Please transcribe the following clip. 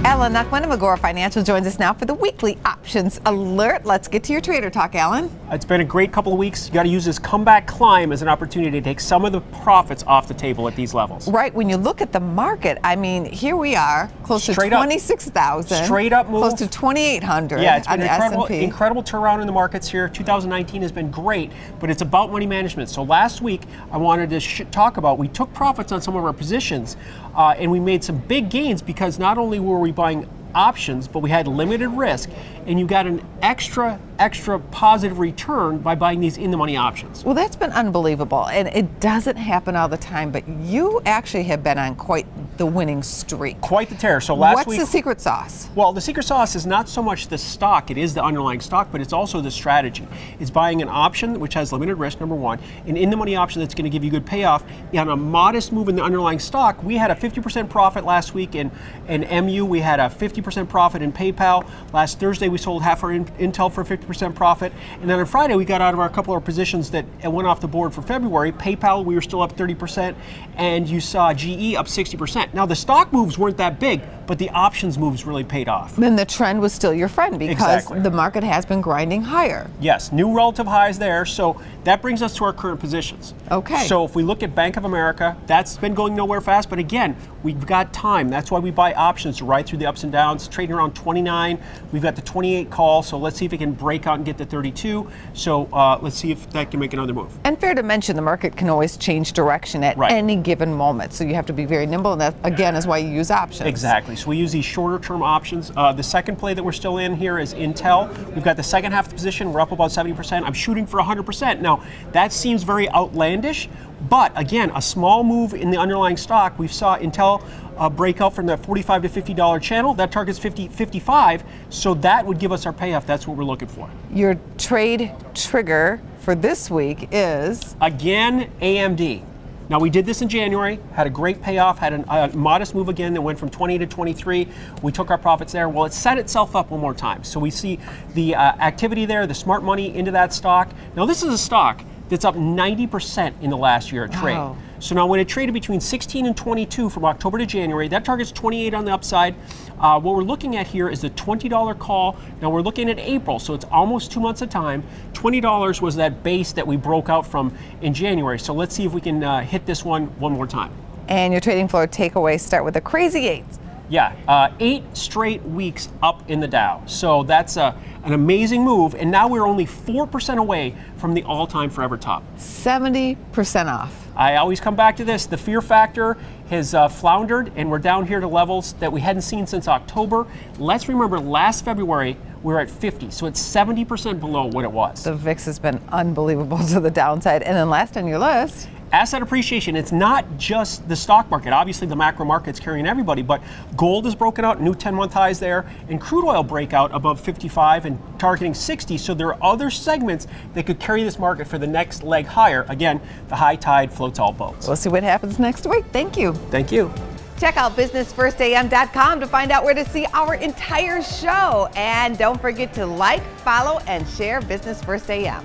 Knuckman of Agora Financial joins us now for the weekly options alert. Let's get to your trader talk, Alan. It's been a great couple of weeks. You got to use this comeback climb as an opportunity to take some of the profits off the table at these levels. Right. When you look at the market, I mean, here we are, close to 26,000. Straight up move. Close to 2,800 yeah, it's on been the incredible turnaround in the markets here. 2019 has been great, but it's about money management. So last week, I wanted to talk about, we took profits on some of our positions, and we made some big gains because not only were we buying options, but we had limited risk, and you got an extra positive return by buying these in-the-money options. Well, that's been unbelievable, and it doesn't happen all the time, but you actually have been on quite the winning streak. Quite the tear. So last week... What's the secret sauce? Well, the secret sauce is not so much the stock, it is the underlying stock, but it's also the strategy. It's buying an option which has limited risk, number one, an in-the-money option that's going to give you good payoff. On a modest move in the underlying stock, we had a 50% profit last week in MU, we had a 50% profit in PayPal. Last Thursday, we sold half our Intel for 50% profit. And then on Friday, we got out of our couple of positions that went off the board for February. PayPal, we were still up 30%, and you saw GE up 60%. Now, the stock moves weren't that big, but the options moves really paid off. Then the trend was still your friend because Exactly. the market has been grinding higher. Yes, new relative highs there. So that brings us to our current positions. Okay. So if we look at Bank of America, that's been going nowhere fast, but again, we've got time. That's why we buy options to ride through the ups and downs, trading around 29. We've got the 28 call, so let's see if it can break out and get to 32. So let's see if that can make another move. And fair to mention, the market can always change direction at any given moment, so you have to be very nimble, and that, again, is why you use options. Exactly. So we use these shorter term options. The second play that we're still in here is Intel. We've got the second half of the position. We're up about 70%. I'm shooting for 100%. Now, that seems very outlandish, but again, a small move in the underlying stock. We saw Intel break out from the $45 to $50 channel. That target's 55, so that would give us our payoff. That's what we're looking for. Your trade trigger for this week is? Again, AMD. Now, we did this in January, had a great payoff, had a modest move again that went from 20 to 23. We took our profits there. Well, it set itself up one more time. So we see the activity there, the smart money into that stock. Now, this is a stock that's up 90% in the last year of trade. Wow. So now when it traded between 16 and 22 from October to January, that target's 28 on the upside. What we're looking at here is the $20 call. Now we're looking at April, so it's almost 2 months of time. $20 was that base that we broke out from in January. So let's see if we can hit this one more time. And your trading floor takeaways start with a crazy 8. Yeah, 8 straight weeks up in the Dow. So that's an amazing move. And now we're only 4% away from the all-time forever top. 70% off. I always come back to this. The fear factor has floundered, and we're down here to levels that we hadn't seen since October. Let's remember, last February, we were at 50, so it's 70% below what it was. The VIX has been unbelievable to the downside. And then last on your list, asset appreciation. It's not just the stock market. Obviously, the macro market's carrying everybody, but gold has broken out, new 10-month highs there, and crude oil breakout above 55 and targeting 60. So there are other segments that could carry this market for the next leg higher. Again, the high tide floats all boats. we'll see what happens next week. Thank you. Thank you. Check out businessfirstam.com to find out where to see our entire show. And don't forget to like, follow, and share Business First AM.